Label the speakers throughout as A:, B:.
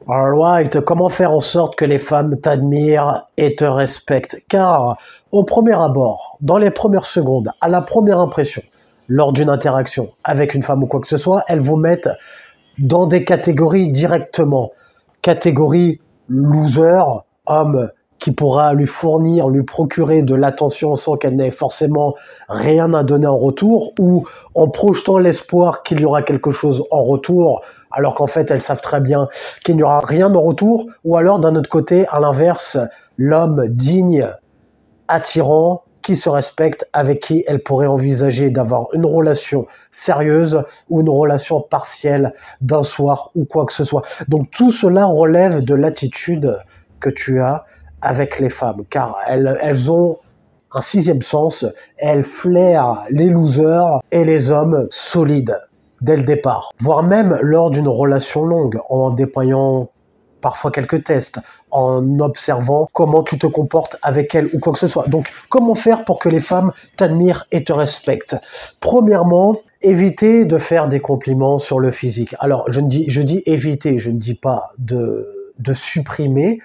A: Alright, comment faire en sorte que les femmes t'admirent et te respectent? Car au premier abord, dans les premières secondes, à la première impression, lors d'une interaction avec une femme ou quoi que ce soit, elles vous mettent dans des catégories directement. Catégorie loser, homme qui pourra lui fournir, lui procurer de l'attention sans qu'elle n'ait forcément rien à donner en retour, ou en projetant l'espoir qu'il y aura quelque chose en retour, alors qu'en fait elles savent très bien qu'il n'y aura rien en retour, ou alors d'un autre côté, à l'inverse, l'homme digne, attirant, qui se respecte, avec qui elle pourrait envisager d'avoir une relation sérieuse ou une relation partielle d'un soir ou quoi que ce soit. Donc tout cela relève de l'attitude que tu as avec les femmes, car elles ont un sixième sens, elles flairent les losers et les hommes solides dès le départ, voire même lors d'une relation longue, en déployant parfois quelques tests, en observant comment tu te comportes avec elles ou quoi que ce soit. Donc, comment faire pour que les femmes t'admirent et te respectent? Premièrement, éviter de faire des compliments sur le physique. Alors, je dis éviter, je ne dis pas de supprimer.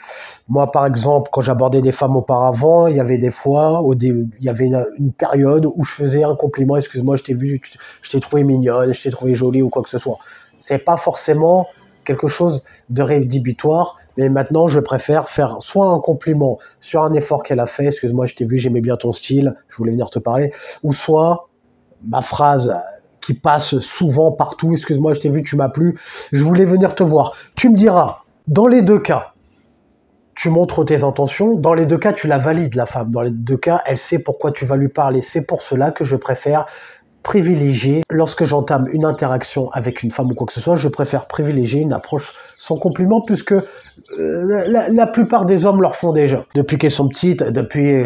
A: Moi, par exemple, quand j'abordais des femmes auparavant, il y avait des fois, il y avait une période où je faisais un compliment, excuse-moi, je t'ai vu, je t'ai trouvé mignonne, je t'ai trouvé jolie ou quoi que ce soit. C'est pas forcément quelque chose de rédhibitoire, mais maintenant je préfère faire soit un compliment sur un effort qu'elle a fait, excuse-moi, je t'ai vu, j'aimais bien ton style, je voulais venir te parler, ou soit ma phrase qui passe souvent partout, excuse-moi, je t'ai vu, tu m'as plu, je voulais venir te voir. Tu me diras, dans les deux cas, tu montres tes intentions, dans les deux cas, tu la valides, la femme, dans les deux cas, elle sait pourquoi tu vas lui parler, c'est pour cela que je préfère privilégier, lorsque j'entame une interaction avec une femme ou quoi que ce soit, je préfère privilégier une approche sans compliment, puisque la plupart des hommes leur font déjà. Depuis qu'elles sont petites, depuis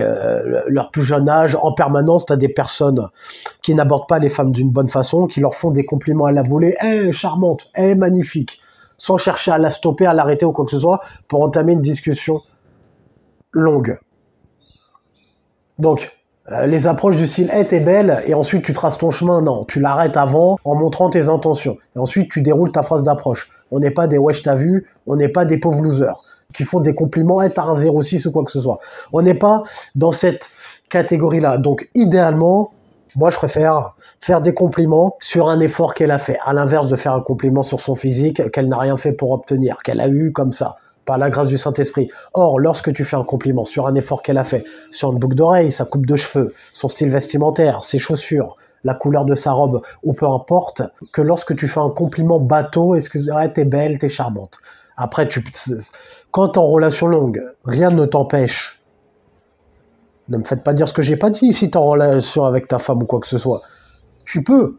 A: leur plus jeune âge, en permanence, tu as des personnes qui n'abordent pas les femmes d'une bonne façon, qui leur font des compliments à la volée. « Eh, charmante, eh, magnifique !» sans chercher à la stopper, à l'arrêter ou quoi que ce soit, pour entamer une discussion longue. Donc, les approches du style hey, « t'es belle » et ensuite tu traces ton chemin, non, tu l'arrêtes avant en montrant tes intentions. Et ensuite tu déroules ta phrase d'approche. On n'est pas des « ouais, je t'ai vu », on n'est pas des pauvres losers qui font des compliments « hey, t'as un 06 » ou quoi que ce soit. On n'est pas dans cette catégorie-là. Donc idéalement, moi je préfère faire des compliments sur un effort qu'elle a fait, à l'inverse de faire un compliment sur son physique qu'elle n'a rien fait pour obtenir, qu'elle a eu comme ça, par la grâce du Saint-Esprit. Or, lorsque tu fais un compliment sur un effort qu'elle a fait, sur une boucle d'oreille, sa coupe de cheveux, son style vestimentaire, ses chaussures, la couleur de sa robe, ou peu importe, que lorsque tu fais un compliment bateau, excuse-moi, t'es belle, t'es charmante. Après, quand t'es en relation longue, rien ne t'empêche. Ne me faites pas dire ce que j'ai pas dit si t'es en relation avec ta femme ou quoi que ce soit. Tu peux.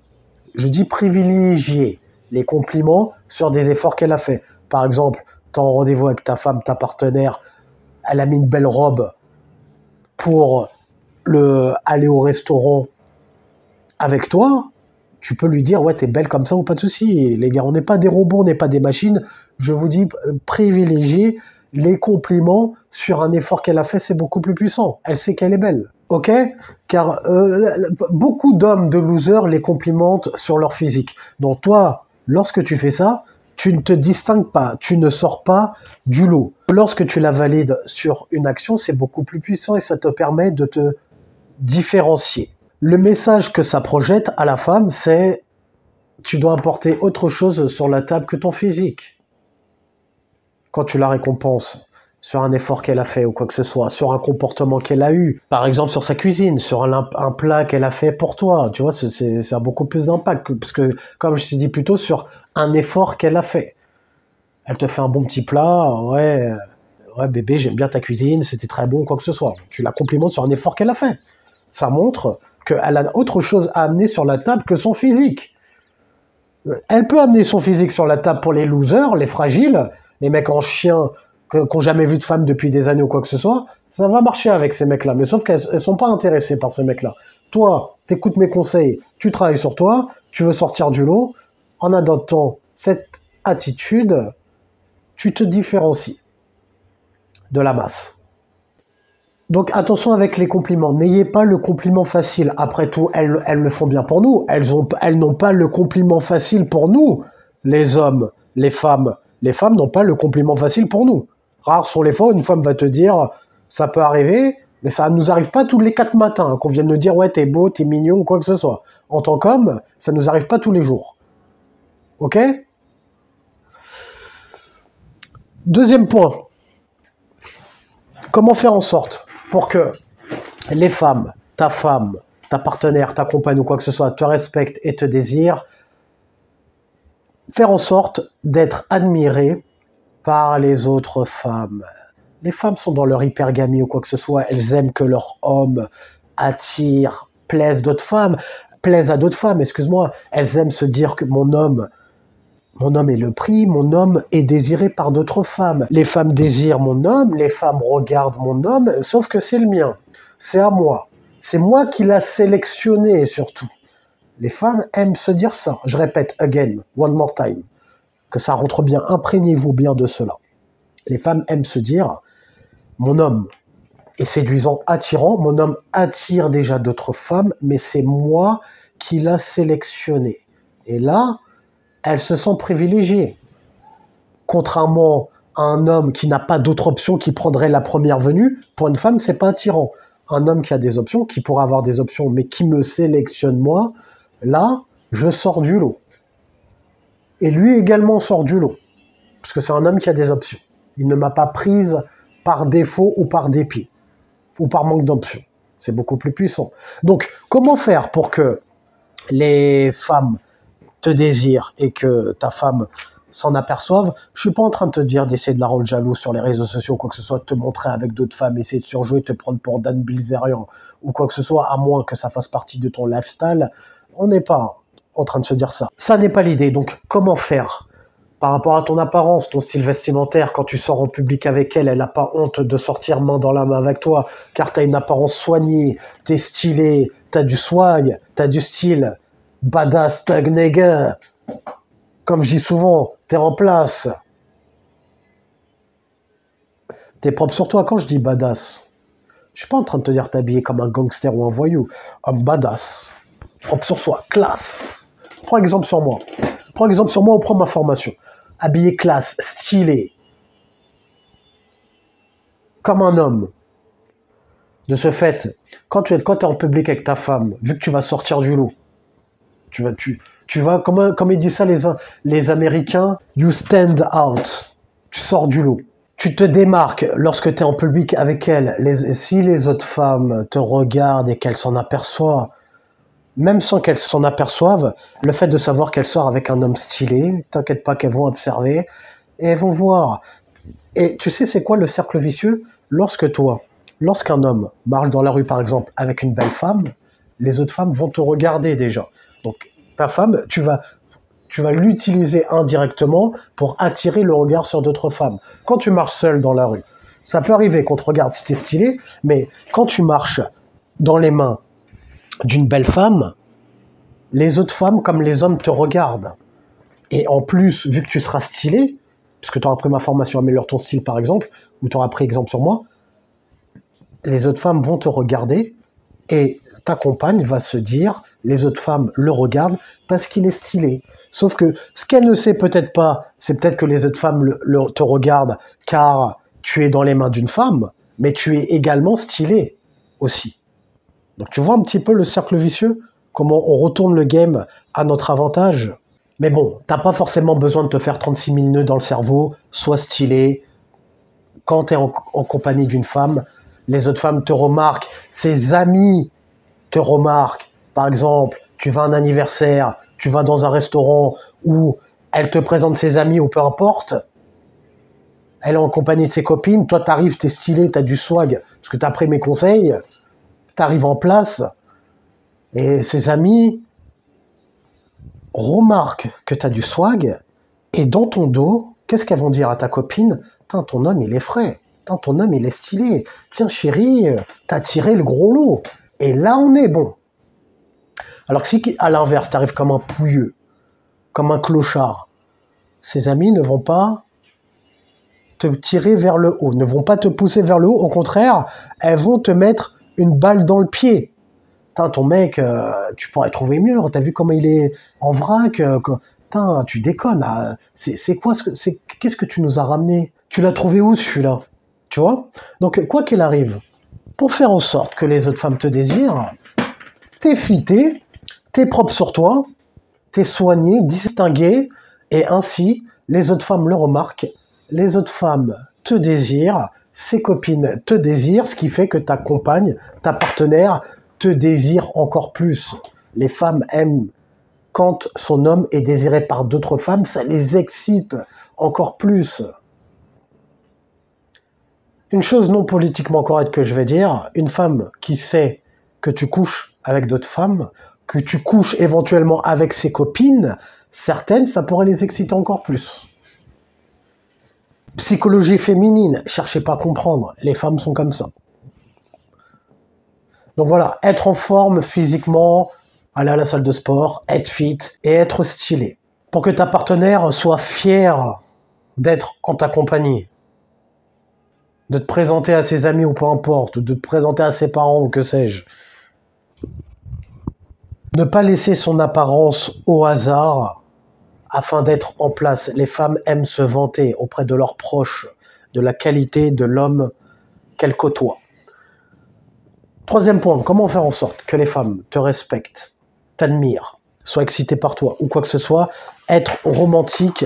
A: Je dis privilégier les compliments sur des efforts qu'elle a fait. Par exemple, t'es en rendez-vous avec ta femme, ta partenaire, elle a mis une belle robe pour aller au restaurant avec toi, tu peux lui dire, ouais, t'es belle comme ça ou pas de souci. Les gars, on n'est pas des robots, on n'est pas des machines. Je vous dis, privilégier les compliments sur un effort qu'elle a fait, c'est beaucoup plus puissant. Elle sait qu'elle est belle. Ok? Car beaucoup d'hommes de losers les complimentent sur leur physique. Donc toi, lorsque tu fais ça, tu ne te distingues pas, tu ne sors pas du lot. Lorsque tu la valides sur une action, c'est beaucoup plus puissant et ça te permet de te différencier. Le message que ça projette à la femme, c'est tu dois apporter autre chose sur la table que ton physique. Quand tu la récompenses sur un effort qu'elle a fait ou quoi que ce soit, sur un comportement qu'elle a eu, par exemple sur sa cuisine, sur un plat qu'elle a fait pour toi, tu vois, ça a beaucoup plus d'impact, parce que, comme je te dis plutôt, sur un effort qu'elle a fait. Elle te fait un bon petit plat, ouais bébé, j'aime bien ta cuisine, c'était très bon, quoi que ce soit. Tu la complimentes sur un effort qu'elle a fait. Ça montre qu'elle a autre chose à amener sur la table que son physique. Elle peut amener son physique sur la table pour les losers, les fragiles, les mecs en chien qui n'ont jamais vu de femme depuis des années ou quoi que ce soit. Ça va marcher avec ces mecs-là, mais sauf qu'elles ne sont pas intéressées par ces mecs-là. Toi, t'écoutes mes conseils, tu travailles sur toi, tu veux sortir du lot. En adoptant cette attitude, tu te différencies de la masse. Donc attention avec les compliments, n'ayez pas le compliment facile. Après tout, elles le font bien pour nous. Elles n'ont pas le compliment facile pour nous, les hommes, les femmes Les femmes n'ont pas le compliment facile pour nous. Rares sont les fois où une femme va te dire « ça peut arriver », mais ça ne nous arrive pas tous les 4 matins, qu'on vienne nous dire « ouais, t'es beau, t'es mignon » ou quoi que ce soit. En tant qu'homme, ça ne nous arrive pas tous les jours. Ok? Deuxième point. Comment faire en sorte pour que les femmes, ta partenaire, ta compagne ou quoi que ce soit, te respectent et te désirent? Faire en sorte d'être admiré par les autres femmes. Les femmes sont dans leur hypergamie ou quoi que ce soit, elles aiment que leur homme attire, plaise à d'autres femmes, excuse-moi. Elles aiment se dire que mon homme est le prix, mon homme est désiré par d'autres femmes. Les femmes désirent mon homme, les femmes regardent mon homme, sauf que c'est le mien, c'est à moi. C'est moi qui l'a sélectionné surtout. Les femmes aiment se dire ça. Je répète, again, one more time, que ça rentre bien, imprégnez-vous bien de cela. Les femmes aiment se dire, mon homme est séduisant, attirant, mon homme attire déjà d'autres femmes, mais c'est moi qui l'a sélectionné. Et là, elles se sentent privilégiées. Contrairement à un homme qui n'a pas d'autre option, qui prendrait la première venue, pour une femme, c'est pas attirant. Un homme qui a des options, qui pourra avoir des options, mais qui me sélectionne moi, là, je sors du lot. Et lui également sort du lot. Parce que c'est un homme qui a des options. Il ne m'a pas prise par défaut ou par dépit. Ou par manque d'options. C'est beaucoup plus puissant. Donc, comment faire pour que les femmes te désirent et que ta femme s'en aperçoive? Je suis pas en train de te dire d'essayer de la rendre jalouse sur les réseaux sociaux ou quoi que ce soit, de te montrer avec d'autres femmes, essayer de surjouer, te prendre pour Dan Bilzerian ou quoi que ce soit, à moins que ça fasse partie de ton lifestyle. On n'est pas en train de se dire ça. Ça n'est pas l'idée. Donc, comment faire par rapport à ton apparence, ton style vestimentaire? Quand tu sors en public avec elle, elle n'a pas honte de sortir main dans la main avec toi, car tu as une apparence soignée, tu es stylé, tu as du swag, tu as du style. Badass thug nigga. Comme je dis souvent, t'es en place. T'es propre sur toi. Quand je dis badass, je suis pas en train de te dire t'habiller comme un gangster ou un voyou. Un badass. Propre sur soi. Classe. Prends exemple sur moi. Prends exemple sur moi ou prends ma formation. Habillé classe, stylé. Comme un homme. De ce fait, quand tu es en public avec ta femme, vu que tu vas sortir du lot, tu vas comme ils disent ça les Américains, you stand out. Tu sors du lot. Tu te démarques lorsque tu es en public avec elle. Si les autres femmes te regardent et qu'elles s'en aperçoivent, même sans qu'elles s'en aperçoivent, le fait de savoir qu'elle sort avec un homme stylé, t'inquiète pas qu'elles vont observer et elles vont voir. Et tu sais c'est quoi le cercle vicieux? Lorsqu'un homme marche dans la rue par exemple avec une belle femme, les autres femmes vont te regarder déjà. Donc ta femme, tu vas l'utiliser indirectement pour attirer le regard sur d'autres femmes. Quand tu marches seul dans la rue, ça peut arriver qu'on te regarde si t'es stylé, mais quand tu marches dans les mains d'une belle femme, les autres femmes comme les hommes te regardent. Et en plus, vu que tu seras stylé, puisque tu auras pris ma formation Améliore ton style par exemple, ou tu auras pris exemple sur moi, les autres femmes vont te regarder et ta compagne va se dire, les autres femmes le regardent parce qu'il est stylé. Sauf que ce qu'elle ne sait peut-être pas, c'est peut-être que les autres femmes te regardent car tu es dans les mains d'une femme, mais tu es également stylé aussi. Donc tu vois un petit peu le cercle vicieux, comment on retourne le game à notre avantage. Mais bon, t'as pas forcément besoin de te faire 36 000 nœuds dans le cerveau, sois stylé. Quand tu es en compagnie d'une femme, les autres femmes te remarquent, ses amis te remarquent. Par exemple, tu vas à un anniversaire, tu vas dans un restaurant où elle te présente ses amis ou peu importe, elle est en compagnie de ses copines, toi t'arrives, t'es stylé, t'as du swag, parce que t'as pris mes conseils, t'arrives en place, et ses amis remarquent que t'as du swag, et dans ton dos, qu'est-ce qu'elles vont dire à ta copine? Tain, ton homme il est frais, tain, ton homme il est stylé, tiens chérie, t'as tiré le gros lot, et là on est bon. Alors que si à l'inverse t'arrives comme un pouilleux, comme un clochard, ses amis ne vont pas te tirer vers le haut, ne vont pas te pousser vers le haut, au contraire, elles vont te mettre une balle dans le pied. Putain, ton mec, tu pourrais trouver mieux, t'as vu comment il est en vrac, Putain, tu déconnes. C'est quoi qu'est-ce que tu nous as ramené? Tu l'as trouvé où celui-là? Tu vois? Donc, quoi qu'il arrive, pour faire en sorte que les autres femmes te désirent, t'es fité, t'es propre sur toi, t'es soigné, distingué, et ainsi, les autres femmes le remarquent, les autres femmes te désirent, ses copines te désirent, ce qui fait que ta compagne, ta partenaire, te désire encore plus. Les femmes aiment quand son homme est désiré par d'autres femmes, ça les excite encore plus. Une chose non politiquement correcte que je vais dire, une femme qui sait que tu couches avec d'autres femmes, que tu couches éventuellement avec ses copines, certaines, ça pourrait les exciter encore plus. Psychologie féminine, cherchez pas à comprendre, les femmes sont comme ça. Donc voilà, être en forme physiquement, aller à la salle de sport, être fit et être stylé. Pour que ta partenaire soit fière d'être en ta compagnie. De te présenter à ses amis ou peu importe, de te présenter à ses parents ou que sais-je. Ne pas laisser son apparence au hasard afin d'être en place. Les femmes aiment se vanter auprès de leurs proches de la qualité de l'homme qu'elles côtoient. Troisième point, comment faire en sorte que les femmes te respectent, t'admirent, soient excitées par toi ou quoi que ce soit, être romantique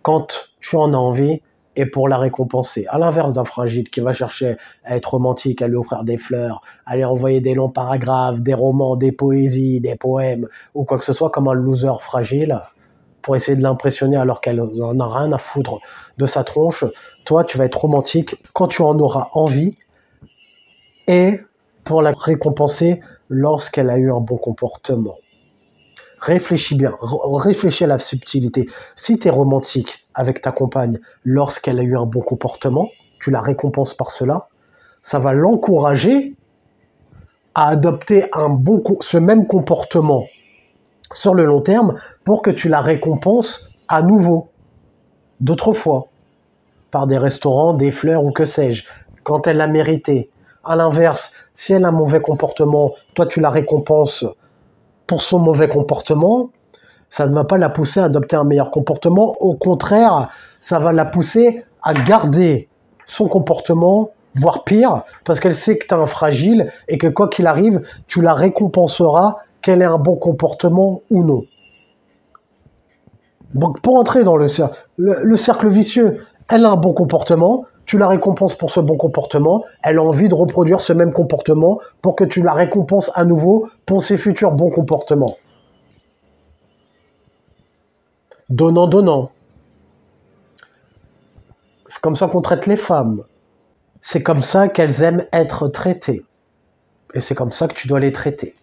A: quand tu en as envie et pour la récompenser. À l'inverse d'un fragile qui va chercher à être romantique, à lui offrir des fleurs, à lui envoyer des longs paragraphes, des romans, des poésies, des poèmes, ou quoi que ce soit, comme un loser fragile, pour essayer de l'impressionner alors qu'elle en a rien à foutre de sa tronche. Toi, tu vas être romantique quand tu en auras envie et pour la récompenser lorsqu'elle a eu un bon comportement. Réfléchis bien, réfléchis à la subtilité. Si tu es romantique avec ta compagne lorsqu'elle a eu un bon comportement, tu la récompenses par cela, ça va l'encourager à adopter ce même comportement sur le long terme pour que tu la récompenses à nouveau, d'autres fois, par des restaurants, des fleurs ou que sais-je, quand elle l'a mérité. À l'inverse, si elle a un mauvais comportement, toi tu la récompenses pour son mauvais comportement, ça ne va pas la pousser à adopter un meilleur comportement. Au contraire, ça va la pousser à garder son comportement, voire pire, parce qu'elle sait que tu es un fragile et que quoi qu'il arrive, tu la récompenseras qu'elle ait un bon comportement ou non. Donc pour entrer dans le cercle vicieux, elle a un bon comportement, tu la récompenses pour ce bon comportement, elle a envie de reproduire ce même comportement pour que tu la récompenses à nouveau pour ses futurs bons comportements. Donnant, donnant. C'est comme ça qu'on traite les femmes. C'est comme ça qu'elles aiment être traitées. Et c'est comme ça que tu dois les traiter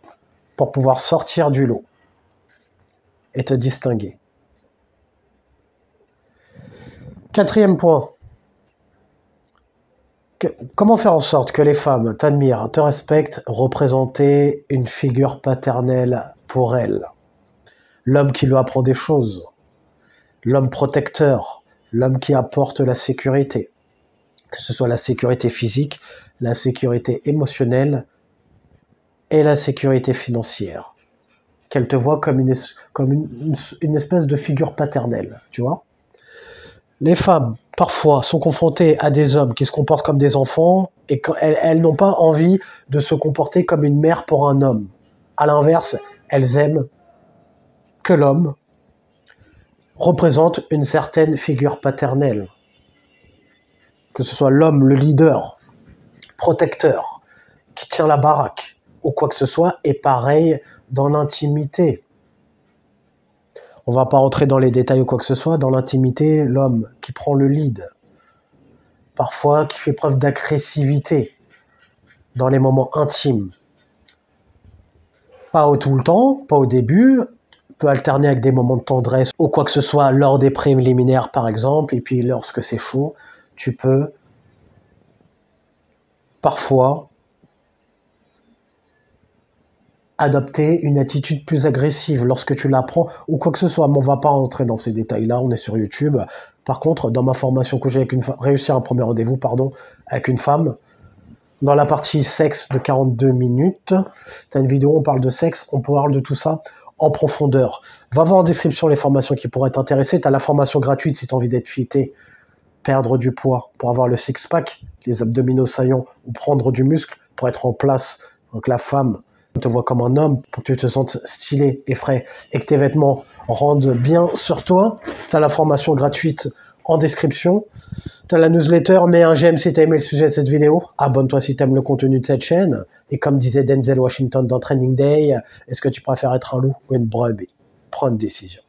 A: pour pouvoir sortir du lot et te distinguer. Quatrième point. Comment faire en sorte que les femmes t'admirent, te respectent, représenter une figure paternelle pour elles? L'homme qui lui apprend des choses, l'homme protecteur, l'homme qui apporte la sécurité, que ce soit la sécurité physique, la sécurité émotionnelle et la sécurité financière. Qu'elle te voit comme une espèce de figure paternelle, tu vois? Les femmes, parfois, sont confrontées à des hommes qui se comportent comme des enfants et elles n'ont pas envie de se comporter comme une mère pour un homme. À l'inverse, elles aiment que l'homme représente une certaine figure paternelle. Que ce soit l'homme, le leader, protecteur, qui tient la baraque, ou quoi que ce soit, et pareil dans l'intimité. On ne va pas rentrer dans les détails ou quoi que ce soit. Dans l'intimité, l'homme qui prend le lead, parfois qui fait preuve d'agressivité dans les moments intimes. Pas tout le temps, pas au début, peut alterner avec des moments de tendresse ou quoi que ce soit lors des préliminaires par exemple, et puis lorsque c'est chaud, tu peux parfois adopter une attitude plus agressive lorsque tu l'apprends ou quoi que ce soit. Mais on ne va pas rentrer dans ces détails-là, on est sur YouTube. Par contre, dans ma formation que j'ai avec réussir un premier rendez-vous, avec une femme, dans la partie sexe de 42 minutes, tu as une vidéo, on parle de sexe, on parle de tout ça. en profondeur. Va voir en description les formations qui pourraient t'intéresser. Tu as la formation gratuite si tu as envie d'être fité, perdre du poids pour avoir le six-pack, les abdominaux saillants, ou prendre du muscle pour être en place. Donc la femme te voit comme un homme, pour que tu te sentes stylé et frais et que tes vêtements rendent bien sur toi. Tu as la formation gratuite en description. Tu as la newsletter, mets un j'aime si tu as aimé le sujet de cette vidéo. Abonne-toi si tu aimes le contenu de cette chaîne. Et comme disait Denzel Washington dans Training Day, est-ce que tu préfères être un loup ou une brebis? Prends une décision.